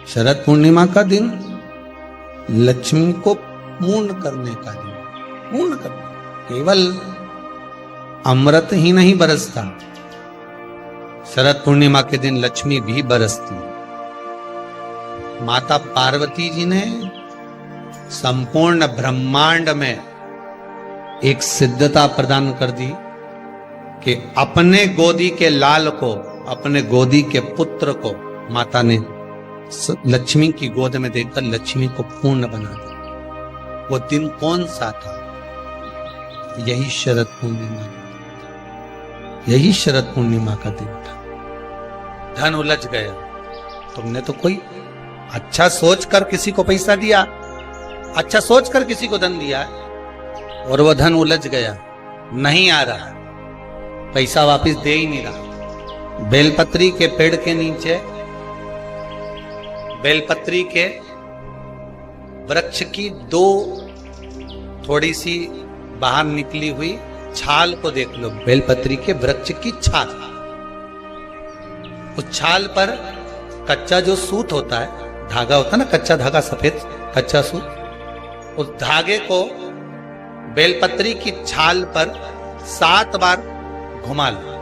शरद पूर्णिमा का दिन लक्ष्मी को पूर्ण करने का दिन, पूर्ण करने, केवल अमृत ही नहीं बरसता, शरद पूर्णिमा के दिन लक्ष्मी भी बरसती। माता पार्वती जी ने संपूर्ण ब्रह्मांड में एक सिद्धता प्रदान कर दी कि अपने गोदी के लाल को, अपने गोदी के पुत्र को माता ने लक्ष्मी की गोद में देकर लक्ष्मी को पूर्ण बना दिया। वो दिन कौन सा था? यही शरद पूर्णिमा, यही शरद पूर्णिमा का दिन था। धन उलझ गया, तुमने तो कोई अच्छा सोचकर किसी को पैसा दिया, अच्छा सोचकर किसी को धन दिया और वो धन उलझ गया, नहीं आ रहा, पैसा वापस दे ही नहीं रहा। बेलपत्री के पेड़ के नीचे, बेलपत्री के वृक्ष की दो थोड़ी सी बाहर निकली हुई छाल को देख लो, बेलपत्री के वृक्ष की छाल। उस छाल पर कच्चा जो सूत होता है, धागा होता है ना, कच्चा धागा, सफेद कच्चा सूत, उस धागे को बेलपत्री की छाल पर 7 बार घुमा लो।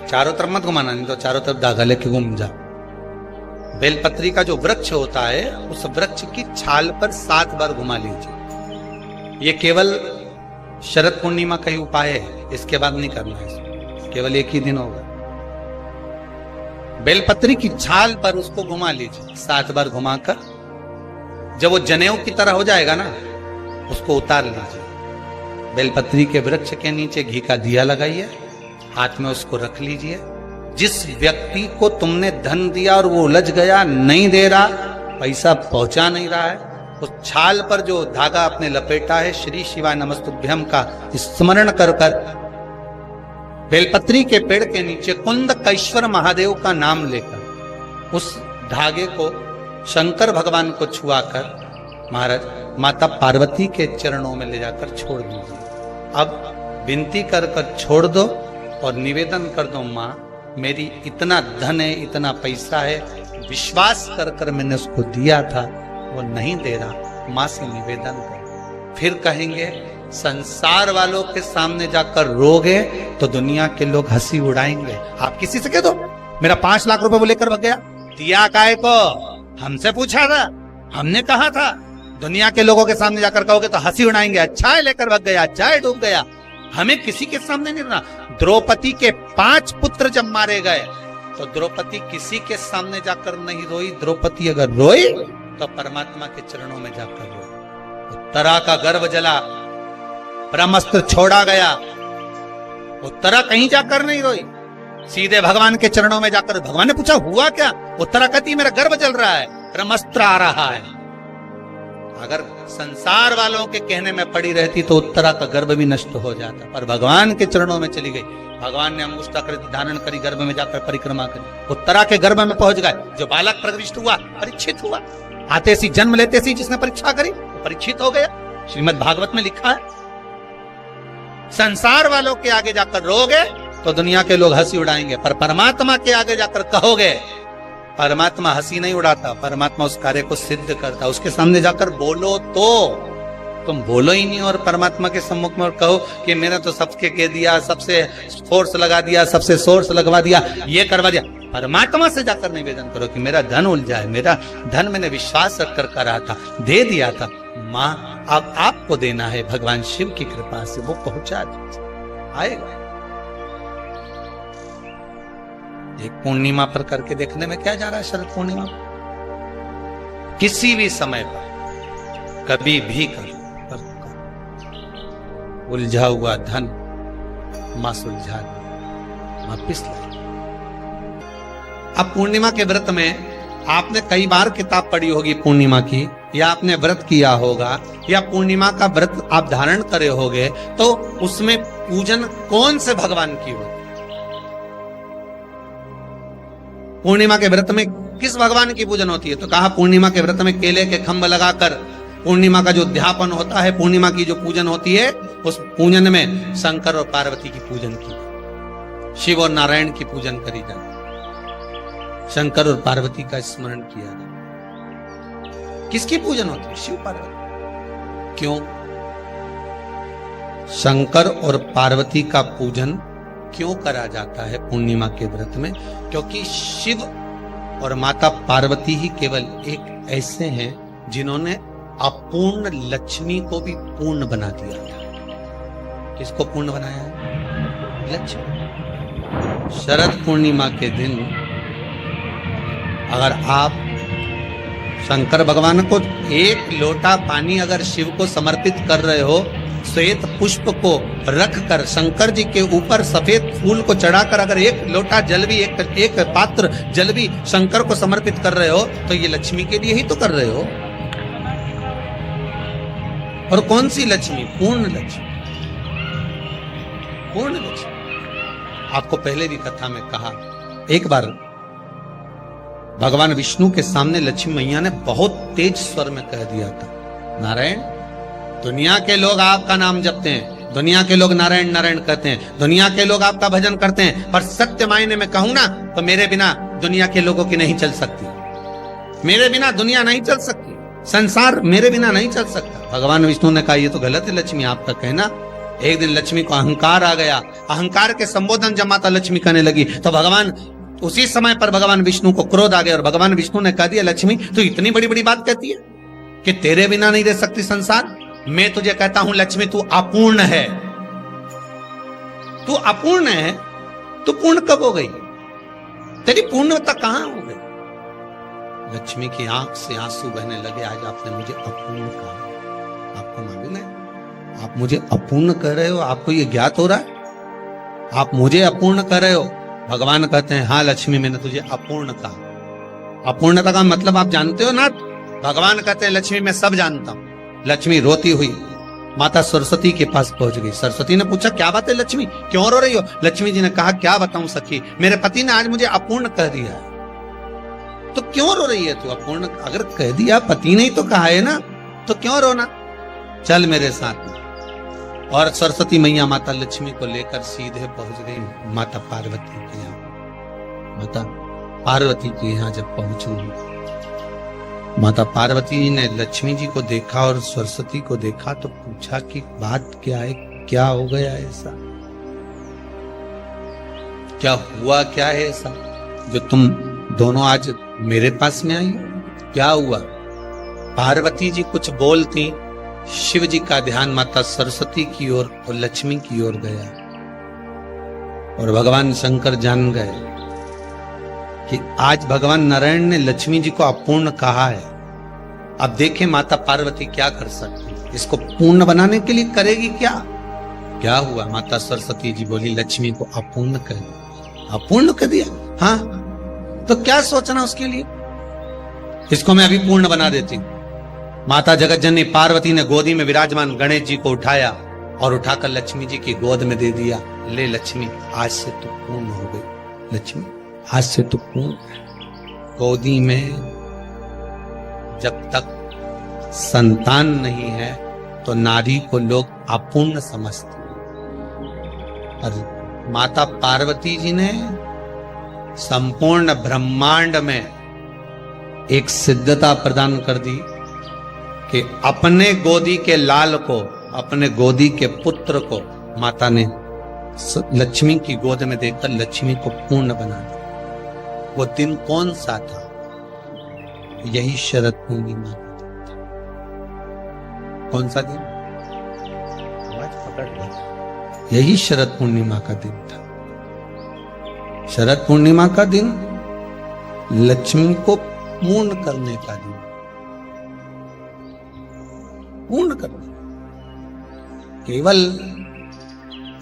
चारों तरफ मत घुमाना, नहीं तो चारों तरफ धागा लेके घूम जा। बेलपत्री का जो वृक्ष होता है, उस वृक्ष की छाल पर 7 बार घुमा लीजिए। ये केवल शरद पूर्णिमा का ही उपाय है, इसके बाद नहीं करना है, केवल एक ही दिन होगा। बेलपत्री की छाल पर उसको घुमा लीजिए 7 बार घुमाकर, जब वो जनेऊ की तरह हो जाएगा ना, उसको उतार लीजिए। बेलपत्री के वृक्ष के नीचे घी का दिया लगाइए, हाथ में उसको रख लीजिए। जिस व्यक्ति को तुमने धन दिया और वो उलझ गया, नहीं दे रहा, पैसा पहुंचा नहीं रहा है, उस छाल पर जो धागा आपने लपेटा है, श्री शिवाय नमस्तुभ्यम का स्मरण कर कर बेलपत्री के पेड़ के नीचे कुंदकेश्वर महादेव का नाम लेकर उस धागे को शंकर भगवान को छुआकर महाराज माता पार्वती के चरणों में ले जाकर छोड़ दीजिए। अब विनती कर कर छोड़ दो और निवेदन कर दो, माँ मेरी इतना धन है, इतना पैसा है, विश्वास कर कर मैंने उसको दिया था, वो नहीं दे रहा, माँ से निवेदन कर। फिर कहेंगे संसार वालों के सामने जाकर रोगे तो दुनिया के लोग हंसी उड़ाएंगे। आप किसी से कह दो मेरा 5 लाख रुपए वो लेकर भाग गया, दिया काहे को? हमसे पूछा था, हमने कहा था। दुनिया के लोगों के सामने जाकर कहोगे तो हंसी उड़ाएंगे, अच्छा है लेकर भाग गया, अच्छा है डूब गया। हमें किसी के सामने नहीं रहना। द्रौपदी के 5 पुत्र जब मारे गए तो द्रौपदी किसी के सामने जाकर नहीं रोई। द्रौपदी अगर रोई तो परमात्मा के चरणों में जाकर रोई। उत्तरा का गर्भ जला, ब्रह्मास्त्र छोड़ा गया, उत्तरा कहीं जाकर नहीं रोई, सीधे भगवान के चरणों में जाकर। भगवान ने पूछा हुआ क्या? उत्तरा कहती मेरा गर्भ जल रहा है, ब्रह्मास्त्र आ रहा है। अगर संसार वालों के कहने में पड़ी रहती तो उत्तरा का गर्भ भी नष्ट हो जाता, पर भगवान के चरणों में चली गई। भगवान ने अंगुष्ठाकृति धारण करी, गर्भ में जाकर परिक्रमा करी, उत्तरा के गर्भ में पहुंच गए। जो बालक प्रविष्ट हुआ, परीक्षित हुआ। आते सी जन्म लेते सी जिसने परीक्षा करी वो परीक्षित हो गया। श्रीमद् भागवत में लिखा है, संसार वालों के आगे जाकर रोगे तो दुनिया के लोग हंसी उड़ाएंगे, पर परमात्मा के आगे जाकर कहोगे, परमात्मा हंसी नहीं उड़ाता, परमात्मा उस कार्य को सिद्ध करता। उसके सामने जाकर बोलो तो, तुम बोलो ही नहीं और परमात्मा के सम्मुख में और कहो कि मैंने तो सबके कह दिया, सबसे फोर्स लगा दिया, सबसे सोर्स लगवा दिया, ये करवा दिया। परमात्मा से जाकर निवेदन करो कि मेरा धन उलझा है, मेरा धन मैंने विश्वास रखकर करा था, दे दिया था, माँ अब आपको देना है, भगवान शिव की कृपा से वो पहुंचा आएगा। एक पूर्णिमा पर करके देखने में क्या जा रहा है? शरद पूर्णिमा किसी भी समय पर कभी भी करो, उलझा हुआ धन मां सुलझा वापिस ला। अब पूर्णिमा के व्रत में आपने कई बार किताब पढ़ी होगी पूर्णिमा की, या आपने व्रत किया होगा, या पूर्णिमा का व्रत आप धारण करे होगे, तो उसमें पूजन कौन से भगवान की हो? पूर्णिमा के व्रत में किस भगवान की पूजन होती है? तो कहा पूर्णिमा के व्रत में केले के खंभ लगाकर पूर्णिमा का जो अध्यापन होता है, पूर्णिमा की जो पूजन होती है, उस पूजन में शंकर और पार्वती की पूजन की, शिव और नारायण की पूजन करी जाती। शंकर और पार्वती का स्मरण किया जाए। किसकी पूजन होती है? शिव पार्वती। क्यों? शंकर और पार्वती का पूजन क्यों करा जाता है पूर्णिमा के व्रत में? क्योंकि शिव और माता पार्वती ही केवल एक ऐसे हैं जिन्होंने अपूर्ण लक्ष्मी को भी पूर्ण बना दिया था। किसको पूर्ण बनाया है? लक्ष्मी। शरद पूर्णिमा के दिन अगर आप शंकर भगवान को एक लोटा पानी अगर शिव को समर्पित कर रहे हो, श्वेत पुष्प को रख कर शंकर जी के ऊपर सफेद फूल को चढ़ाकर अगर एक लोटा जल भी एक पात्र जल भी शंकर को समर्पित कर रहे हो, तो ये लक्ष्मी के लिए ही तो कर रहे हो। और कौन सी लक्ष्मी? पूर्ण लक्ष्मी। पूर्ण लक्ष्मी। आपको पहले भी कथा में कहा, एक बार भगवान विष्णु के सामने लक्ष्मी मैया ने बहुत तेज स्वर में कह दिया था, नारायण, दुनिया के लोग आपका नाम जपते हैं, दुनिया के लोग नारायण नारायण कहते हैं, दुनिया के लोग आपका भजन करते हैं, पर सत्य मायने में कहूं ना तो मेरे बिना दुनिया के लोगों की नहीं चल सकती। मेरे बिना दुनिया नहीं चल सकती, संसार मेरे बिना नहीं चल सकता। भगवान विष्णु ने कहा, ये तो गलत है लक्ष्मी आपका कहना। एक दिन लक्ष्मी को अहंकार आ गया। अहंकार के संबोधन जब माता लक्ष्मी करने लगी तो भगवान उसी समय पर भगवान विष्णु को क्रोध आ गया और भगवान विष्णु ने कह दिया, लक्ष्मी तू इतनी बड़ी बड़ी बात कहती है कि तेरे बिना नहीं रह सकती संसार। मैं तुझे कहता हूं लक्ष्मी, तू अपूर्ण है। तू अपूर्ण है, तू पूर्ण कब हो गई? तेरी पूर्णता कहां हो गई? लक्ष्मी की आंख से आंसू बहने लगे। आज आपने मुझे अपूर्ण कहा। आपको मालूम है आप मुझे अपूर्ण कह रहे हो? आपको ये ज्ञात हो रहा है आप मुझे अपूर्ण कह रहे हो? भगवान कहते हैं, हाँ लक्ष्मी, मैंने तुझे अपूर्ण कहा। अपूर्णता का मतलब आप जानते हो ना? भगवान कहते हैं, लक्ष्मी मैं सब जानता हूं। लक्ष्मी रोती हुई माता सरस्वती के पास पहुंच गई। सरस्वती ने पूछा, क्या बात है लक्ष्मी, क्यों रो रही हो? लक्ष्मी जी ने कहा, क्या बताऊं सखी, मेरे पति ने आज मुझे अपूर्ण कह दिया है। तो क्यों रो रही है तू? अपूर्ण अगर कह दिया, पति ने ही तो कहा है ना, तो क्यों रोना? चल मेरे साथ में। और सरस्वती मैया माता लक्ष्मी को लेकर सीधे पहुंच गई माता पार्वती के यहाँ। माता पार्वती के यहाँ जब पहुंची, माता पार्वती ने लक्ष्मी जी को देखा और सरस्वती को देखा तो पूछा कि बात क्या है, क्या हो गया ऐसा, क्या हुआ, क्या है ऐसा जो तुम दोनों आज मेरे पास में आई? क्या हुआ? पार्वती जी कुछ बोलती, शिव जी का ध्यान माता सरस्वती की ओर और लक्ष्मी की ओर गया और भगवान शंकर जान गए कि आज भगवान नारायण ने लक्ष्मी जी को अपूर्ण कहा है। अब देखें माता पार्वती क्या कर सकती है, इसको पूर्ण बनाने के लिए करेगी क्या? क्या हुआ? माता सरस्वती जी बोली, लक्ष्मी को अपूर्ण कर दिया। अपूर्ण कर दिया? हाँ, तो क्या सोचना उसके लिए, इसको मैं अभी पूर्ण बना देती हूं। माता जगत जननी पार्वती ने गोदी में विराजमान गणेश जी को उठाया और उठाकर लक्ष्मी जी की गोद में दे दिया। ले लक्ष्मी, आज से तू पूर्ण हो गई। लक्ष्मी, आज से तू पूर्ण। गोदी में जब तक संतान नहीं है तो नारी को लोग अपूर्ण समझते हैं। और माता पार्वती जी ने संपूर्ण ब्रह्मांड में एक सिद्धता प्रदान कर दी कि अपने गोदी के लाल को, अपने गोदी के पुत्र को माता ने लक्ष्मी की गोद में देकर लक्ष्मी को पूर्ण बना दिया। वो दिन कौन सा था? यही शरद पूर्णिमा। कौन सा दिन? आवाज पकड़ लो। यही शरद पूर्णिमा का दिन था। शरद पूर्णिमा का दिन लक्ष्मी को पूर्ण करने का दिन, पूर्ण करने। केवल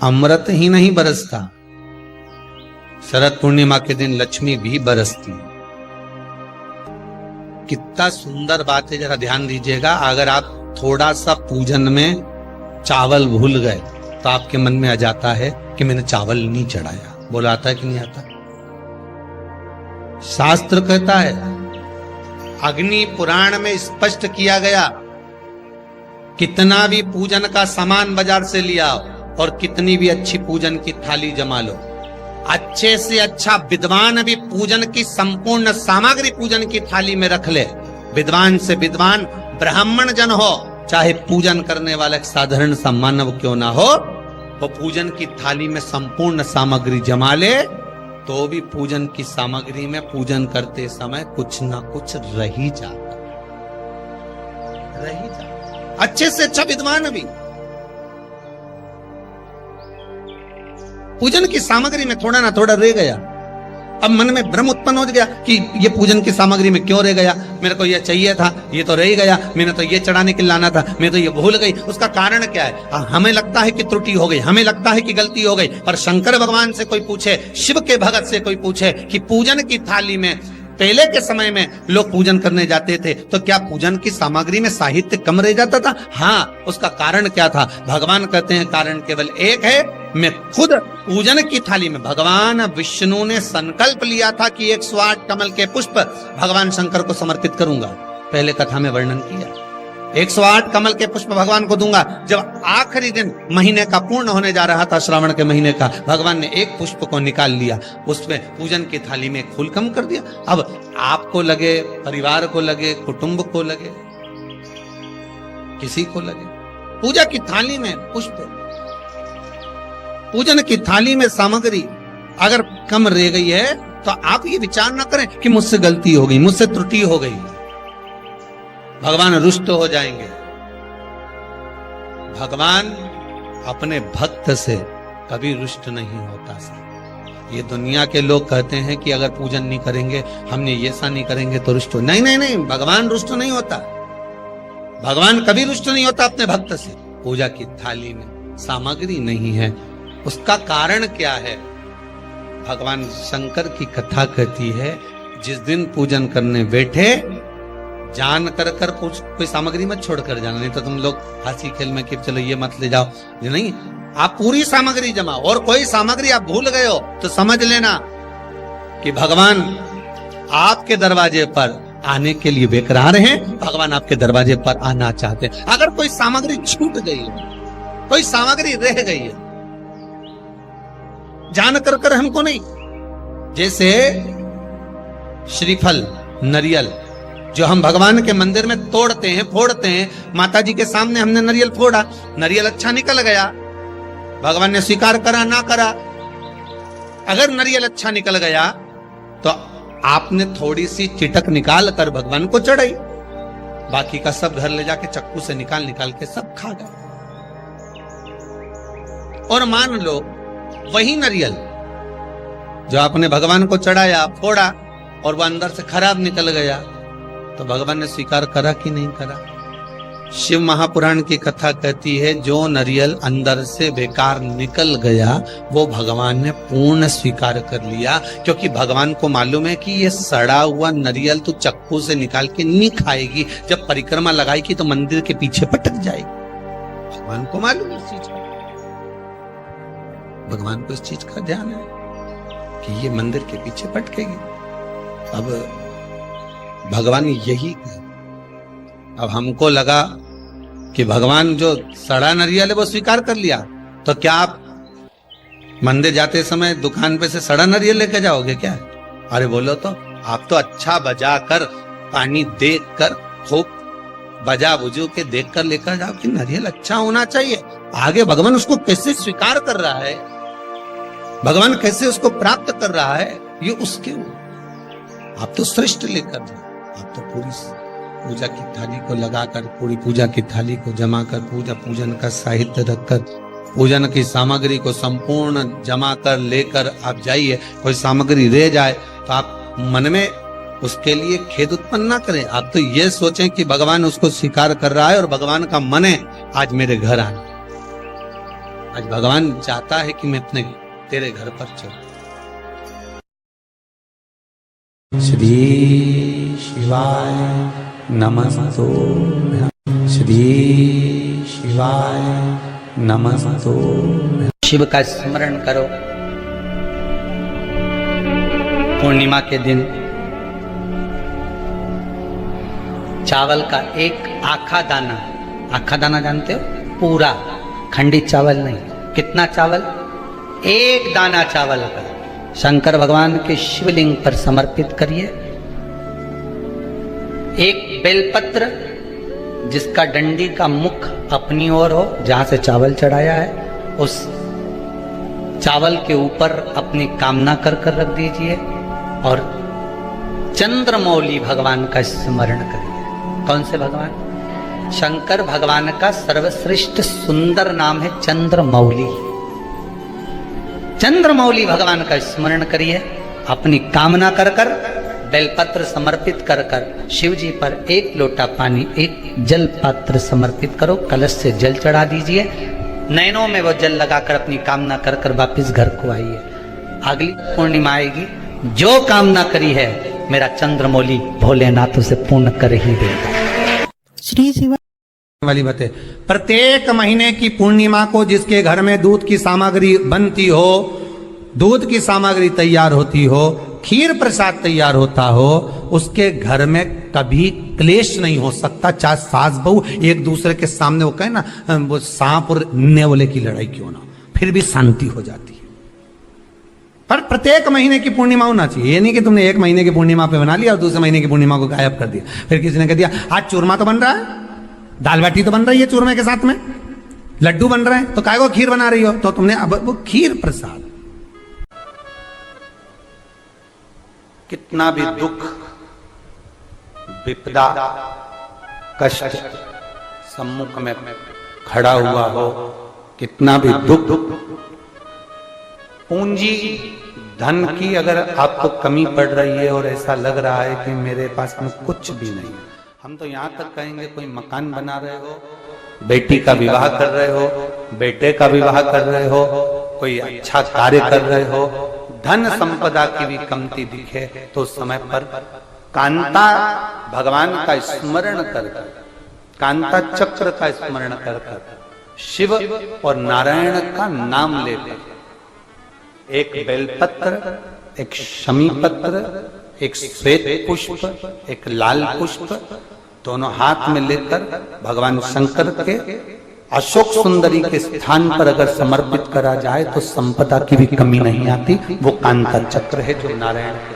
अमृत ही नहीं बरसता, शरद पूर्णिमा के दिन लक्ष्मी भी बरसती है। कितना सुंदर बात है, जरा ध्यान दीजिएगा। अगर आप थोड़ा सा पूजन में चावल भूल गए तो आपके मन में आ जाता है कि मैंने चावल नहीं चढ़ाया। बोला आता है कि नहीं आता? शास्त्र कहता है, अग्नि पुराण में स्पष्ट किया गया, कितना भी पूजन का सामान बाजार से लिया और कितनी भी अच्छी पूजन की थाली जमा लो, अच्छे से अच्छा विद्वान भी पूजन की संपूर्ण सामग्री पूजन की थाली में रख ले, विद्वान से विद्वान ब्राह्मण जन हो, चाहे पूजन करने वाला एक साधारण सा मानव क्यों ना हो, वो पूजन की थाली में संपूर्ण सामग्री जमा ले, तो भी पूजन की सामग्री में पूजन करते समय कुछ ना कुछ रह ही जाता। अच्छे से अच्छा विद्वान भी पूजन की सामग्री में थोड़ा ना थोड़ा रह गया। अब मन में भ्रम उत्पन्न हो गया कि ये पूजन की सामग्री में क्यों रह गया, मेरे को ये चाहिए था, ये तो रह ही गया, मैंने तो ये चढ़ाने के लिए लाना था, मैं तो ये भूल गई। उसका कारण क्या है? हमें लगता है कि त्रुटि हो गई, हमें लगता है कि गलती हो गई, पर शंकर भगवान से कोई पूछे, शिव के भगत से कोई पूछे कि पूजन की थाली में पहले के समय में लोग पूजन करने जाते थे तो क्या पूजन की सामग्री में साहित्य कम रह जाता था? हाँ, उसका कारण क्या था? भगवान कहते हैं कारण केवल एक है, मैं खुद पूजन की थाली में, भगवान विष्णु ने संकल्प लिया था कि 108 कमल के पुष्प भगवान शंकर को समर्पित करूंगा। पहले कथा में वर्णन किया, 108 कमल के पुष्प भगवान को दूंगा। जब आखिरी दिन महीने का पूर्ण होने जा रहा था, श्रावण के महीने का, भगवान ने एक पुष्प को निकाल लिया, उसमें पूजन की थाली में एक फूल कम कर दिया। अब आपको लगे, परिवार को लगे, कुटुंब को लगे, किसी को लगे, पूजा की थाली में पुष्प, पूजन की थाली में सामग्री अगर कम रह गई है तो आप ये विचार ना करें कि मुझसे गलती हो गई, मुझसे त्रुटि हो गई, भगवान रुष्ट हो जाएंगे। भगवान अपने भक्त से कभी रुष्ट नहीं होता। ये दुनिया के लोग कहते हैं कि अगर पूजन नहीं करेंगे, हमने ये ऐसा नहीं करेंगे तो रुष्ट हो। नहीं नहीं नहीं, भगवान रुष्ट नहीं होता, भगवान कभी रुष्ट नहीं होता अपने भक्त से। पूजा की थाली में सामग्री नहीं है, उसका कारण क्या है? भगवान शंकर की कथा कहती है, जिस दिन पूजन करने बैठे जान कर कोई सामग्री मत छोड़ कर जाना, नहीं तो तुम लोग हंसी खेल में कि चलो ये मत ले जाओ, ये नहीं, आप पूरी सामग्री जमा, और कोई सामग्री आप भूल गए हो तो समझ लेना कि भगवान आपके दरवाजे पर आने के लिए बेकरार हैं, भगवान आपके दरवाजे पर आना चाहते हैं। अगर कोई सामग्री छूट गई है, कोई सामग्री रह गई है, जान कर हमको नहीं, जैसे श्रीफल, नरियल जो हम भगवान के मंदिर में तोड़ते हैं, फोड़ते हैं, माता जी के सामने हमने नरियल फोड़ा, नरियल अच्छा निकल गया, भगवान ने स्वीकार करा ना करा। अगर नरियल अच्छा निकल गया तो आपने थोड़ी सी चिटक निकाल कर भगवान को चढ़ाई, बाकी का सब घर ले जाके चक्कू से निकाल निकाल के सब खा गए। और मान लो वही नरियल जो आपने भगवान को चढ़ाया, फोड़ा, और वह अंदर से खराब निकल गया, तो भगवान ने स्वीकार करा कि नहीं करा? शिव महापुराण की कथा कहती है, जो नरियल अंदर से बेकार निकल गया वो भगवान ने पूर्ण स्वीकार कर लिया, क्योंकि भगवान को मालूम है कि ये सड़ा हुआ नरियल तो चक्कू से निकाल के नहीं खाएगी, जब परिक्रमा लगाएगी तो मंदिर के पीछे पटक जाएगी। भगवान को मालूम है इस चीज का, भगवान को इस चीज का ध्यान है कि ये मंदिर के पीछे पटकेगी। अब भगवान यही, अब हमको लगा कि भगवान जो सड़ा नरियल है वो स्वीकार कर लिया, तो क्या आप मंदिर जाते समय दुकान पे से सड़ा नरियल लेके जाओगे क्या? अरे बोलो तो, आप तो अच्छा बजा कर, पानी देख कर, खूब बजा बुजू के देख कर लेकर जाओ कि नरियल अच्छा होना चाहिए। आगे भगवान उसको कैसे स्वीकार कर रहा है, भगवान कैसे उसको प्राप्त कर रहा है, ये उसके आप तो श्रेष्ठ लेकर जाओ। आप तो पूरी पूजा की थाली को लगाकर, पूरी पूजा की थाली को जमा कर, पूजन का साहित्य रखकर, पूजन की सामग्री को संपूर्ण जमा कर लेकर आप जाइए। कोई सामग्री रह जाए तो आप मन में उसके लिए खेद उत्पन्न ना करें, आप तो ये सोचें कि भगवान उसको स्वीकार कर रहा है और भगवान का मन है आज मेरे घर आना, आज भगवान चाहता है कि मैं अपने तेरे घर पर चलूं। श्री शिवाय नमस्तो, श्री शिवाय नमस्तो। शिव का स्मरण करो। पूर्णिमा के दिन चावल का एक आखा दाना जानते हो? पूरा, खंडित चावल नहीं। कितना चावल? एक दाना चावल का शंकर भगवान के शिवलिंग पर समर्पित करिए। एक बेलपत्र जिसका डंडी का मुख अपनी ओर हो, जहां से चावल चढ़ाया है, उस चावल के ऊपर अपनी कामना कर कर रख दीजिए और चंद्रमौली भगवान का स्मरण करिए। कौन से भगवान? शंकर भगवान का सर्वश्रेष्ठ सुंदर नाम है चंद्रमौली। चंद्रमौली भगवान का स्मरण करिए, अपनी कामना कर कर बेलपत्र समर्पित कर कर शिव जी पर एक लोटा पानी, एक जल पात्र समर्पित करो, कलश से जल चढ़ा दीजिए, नैनों में वो जल लगाकर अपनी कामना कर कर वापिस घर को आइए। अगली पूर्णिमा आएगी, जो कामना करी है मेरा चंद्रमौली भोलेनाथ उसे पूर्ण कर ही देगा। श्री शिव वाली बात है, प्रत्येक महीने की पूर्णिमा को जिसके घर में दूध की सामग्री बनती हो, दूध की सामग्री तैयार होती हो, खीर प्रसाद तैयार होता हो, उसके घर में कभी क्लेश नहीं हो सकता। चाहे सास बहू एक दूसरे के सामने वो कहे ना, वो सांप और नेवले की लड़ाई क्यों ना, फिर भी शांति हो जाती है। पर प्रत्येक महीने की पूर्णिमा होना चाहिए। ये नहीं कि तुमने एक महीने की पूर्णिमा पे बना लिया और दूसरे महीने की पूर्णिमा को गायब कर दिया। फिर किसी ने कह दिया आज चूरमा तो बन रहा है, दाल बाटी तो बन रही है चूरमे के साथ में, लड्डू बन रहे हैं, तो काय को खीर बना रही हो? तो तुमने अब वो खीर प्रसाद, कितना भी दुख विपदा कष्ट सम्मुख में खड़ा हुआ हो, कितना भी दुख, पूंजी धन की अगर आपको कमी पड़ रही है और ऐसा लग रहा है कि मेरे पास में कुछ भी नहीं, हम तो यहां तक कहेंगे कोई मकान बना रहे हो, बेटी का विवाह कर रहे हो, बेटे का विवाह कर रहे हो, कोई अच्छा कार्य कर रहे हो, धन संपदा की भी कमती दिखे तो समय पर कांता भगवान का स्मरण कर कर, कांता चक्र का स्मरण कर कर, शिव और नारायण का नाम लेकर, एक बेलपत्र, एक शमी पत्र, एक श्वेत पुष्प, एक लाल पुष्प, दोनों हाथ में लेकर भगवान शंकर के अशोक सुंदरी के स्थान पर अगर समर्पित करा जाए तो संपदा की भी कमी नहीं आती। वो कांता चक्र है जो नारायण के